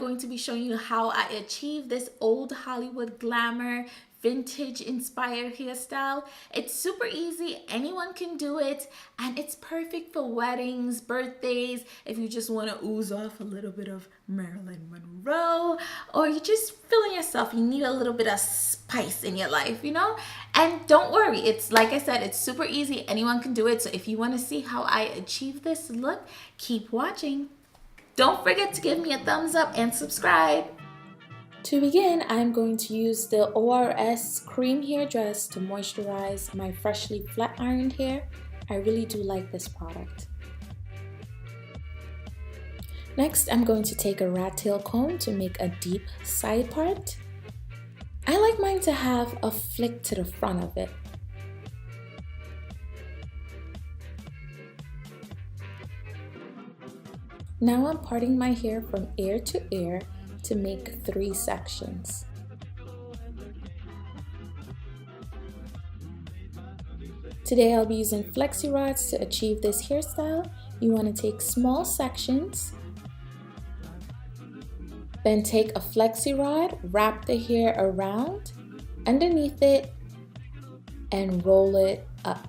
going to be showing you how I achieved this old Hollywood glamour vintage inspired hairstyle. It's super easy, anyone can do it, and it's perfect for weddings, birthdays, if you just want to ooze off a little bit of Marilyn Monroe, or you're just feeling yourself, you need a little bit of spice in your life, you know? And don't worry, it's like I said, it's super easy, anyone can do it. So if you want to see how I achieve this look, keep watching. Don't forget to give me a thumbs up and subscribe. To begin, I'm going to use the ORS cream hair dress to moisturize my freshly flat ironed hair. I really do like this product. Next, I'm going to take a rat tail comb to make a deep side part. I like mine to have a flick to the front of it. Now I'm parting my hair from ear to ear to make 3 sections. Today I'll be using flexi rods to achieve this hairstyle. You want to take small sections, then take a flexi rod, wrap the hair around, underneath it, and roll it up.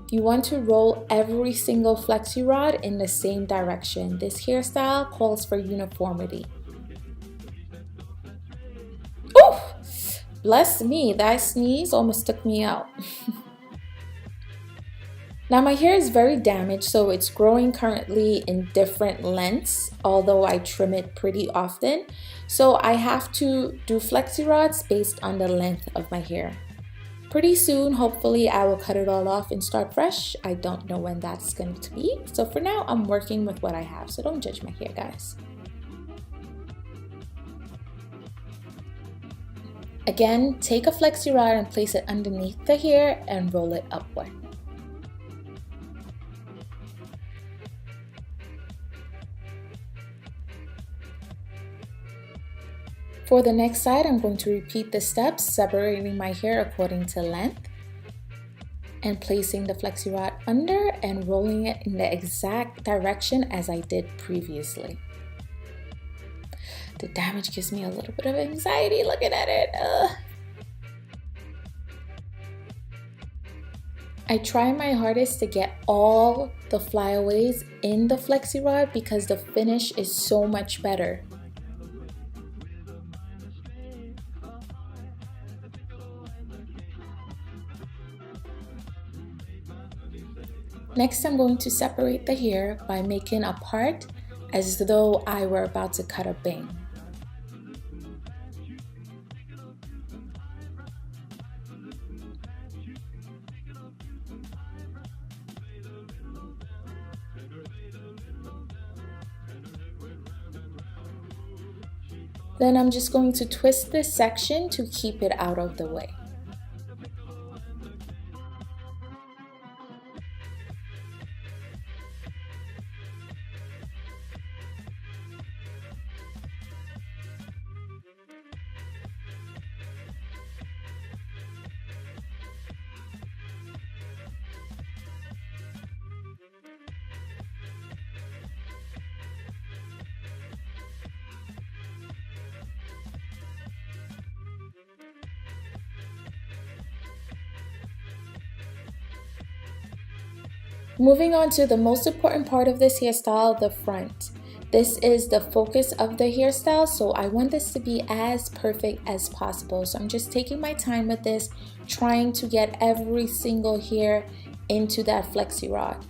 You want to roll every single flexi rod in the same direction. This hairstyle calls for uniformity. Oof! Bless me, that sneeze almost took me out. Now my hair is very damaged, so it's growing currently in different lengths, although I trim it pretty often. So I have to do flexi rods based on the length of my hair. Pretty soon, hopefully, I will cut it all off and start fresh. I don't know when that's going to be. So for now, I'm working with what I have. So don't judge my hair, guys. Again, take a flexi rod and place it underneath the hair and roll it upward. For the next side, I'm going to repeat the steps, separating my hair according to length and placing the flexi rod under and rolling it in the exact direction as I did previously. The damage gives me a little bit of anxiety looking at it. I try my hardest to get all the flyaways in the flexi rod because the finish is so much better. Next, I'm going to separate the hair by making a part as though I were about to cut a bang. Then I'm just going to twist this section to keep it out of the way. Moving on to the most important part of this hairstyle, the front. This is the focus of the hairstyle, so I want this to be as perfect as possible. So I'm just taking my time with this, trying to get every single hair into that flexi rod.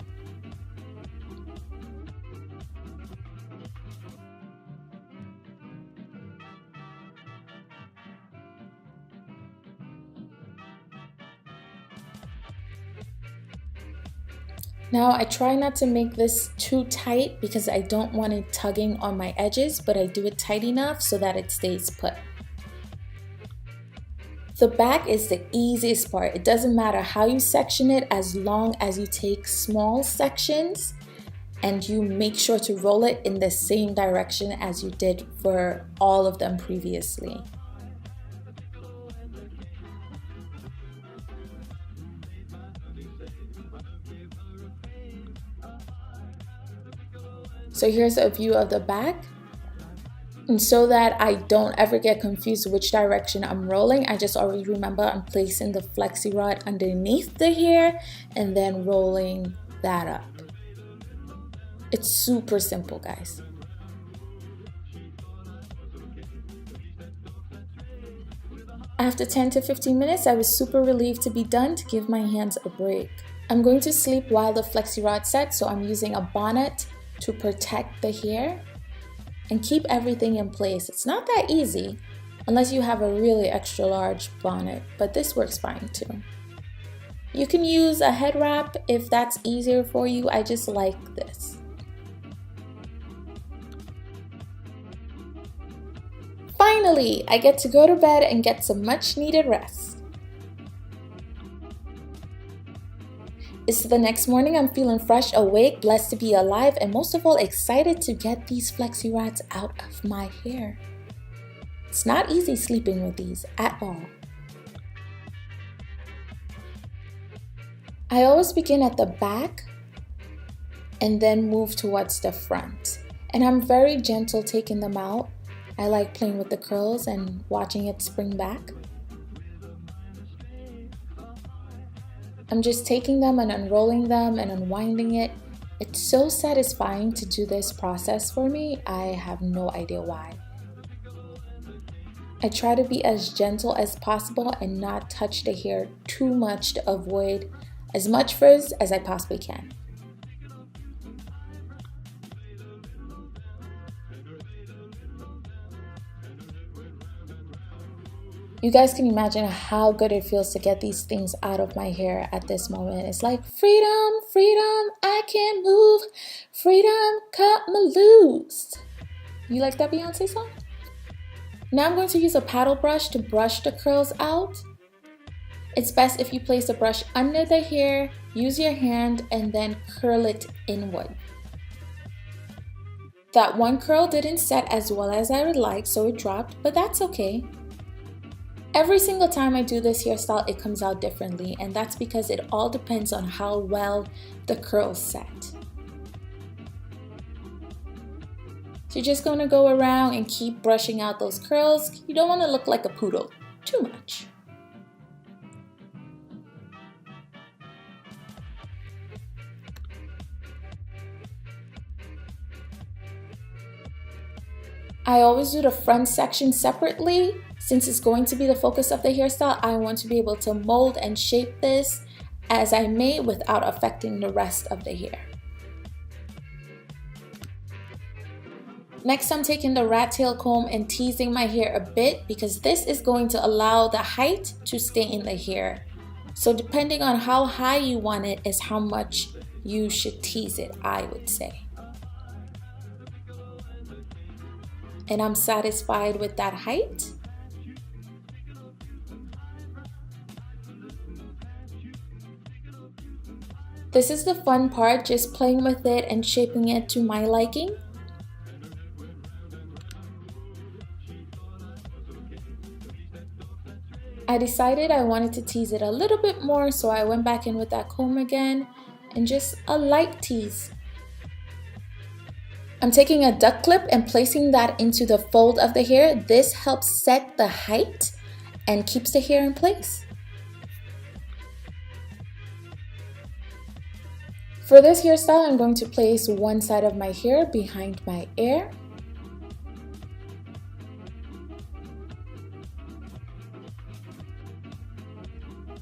Now I try not to make this too tight because I don't want it tugging on my edges, but I do it tight enough so that it stays put. The back is the easiest part. It doesn't matter how you section it as long as you take small sections and you make sure to roll it in the same direction as you did for all of them previously. So here's a view of the back. And so that I don't ever get confused which direction I'm rolling, I just always remember I'm placing the flexi rod underneath the hair and then rolling that up. It's super simple, guys. After 10 to 15 minutes, I was super relieved to be done to give my hands a break. I'm going to sleep while the flexi rod sets, so I'm using a bonnet to protect the hair and keep everything in place. It's not that easy unless you have a really extra large bonnet, but this works fine too. You can use a head wrap if that's easier for you. I just like this. Finally, I get to go to bed and get some much needed rest. It's the next morning. I'm feeling fresh, awake, blessed to be alive, and most of all, excited to get these flexi rods out of my hair. It's not easy sleeping with these at all. I always begin at the back and then move towards the front. And I'm very gentle taking them out. I like playing with the curls and watching it spring back. I'm just taking them and unrolling them and unwinding it. It's so satisfying to do this process for me. I have no idea why. I try to be as gentle as possible and not touch the hair too much to avoid as much frizz as I possibly can. You guys can imagine how good it feels to get these things out of my hair at this moment. It's like freedom, freedom, I can move, freedom, cut me loose. You like that Beyonce song? Now I'm going to use a paddle brush to brush the curls out. It's best if you place the brush under the hair, use your hand, and then curl it inward. That one curl didn't set as well as I would like, so it dropped, but that's okay. Every single time I do this hairstyle, it comes out differently, and that's because it all depends on how well the curls set. So you're just going to go around and keep brushing out those curls. You don't want to look like a poodle too much. I always do the front section separately. Since it's going to be the focus of the hairstyle, I want to be able to mold and shape this as I may without affecting the rest of the hair. Next, I'm taking the rat tail comb and teasing my hair a bit because this is going to allow the height to stay in the hair. So depending on how high you want it is how much you should tease it, I would say. And I'm satisfied with that height. This is the fun part, just playing with it and shaping it to my liking. I decided I wanted to tease it a little bit more, so I went back in with that comb again and just a light tease. I'm taking a duck clip and placing that into the fold of the hair. This helps set the height and keeps the hair in place. For this hairstyle, I'm going to place one side of my hair behind my ear.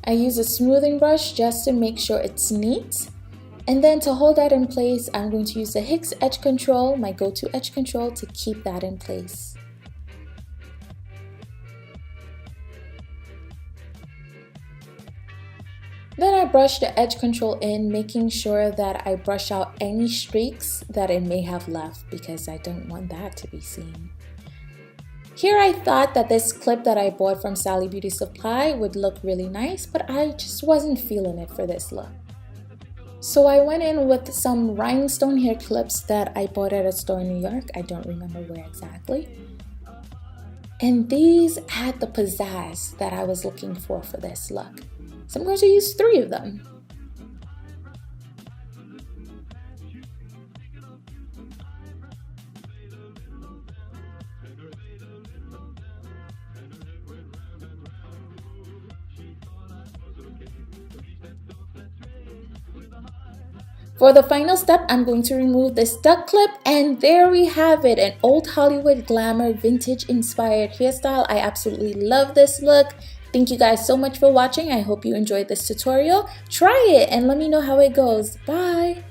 I use a smoothing brush just to make sure it's neat. And then to hold that in place, I'm going to use the Hicks Edge Control, my go-to edge control, to keep that in place. Then I brush the edge control in, making sure that I brush out any streaks that it may have left because I don't want that to be seen. Here I thought that this clip that I bought from Sally Beauty Supply would look really nice, but I just wasn't feeling it for this look. So I went in with some rhinestone hair clips that I bought at a store in New York. I don't remember where exactly. And these had the pizzazz that I was looking for this look. So I'm going to use 3 of them. For the final step, I'm going to remove this duck clip, and there we have it, an old Hollywood glamour vintage inspired hairstyle. I absolutely love this look. Thank you guys so much for watching. I hope you enjoyed this tutorial. Try it and let me know how it goes. Bye!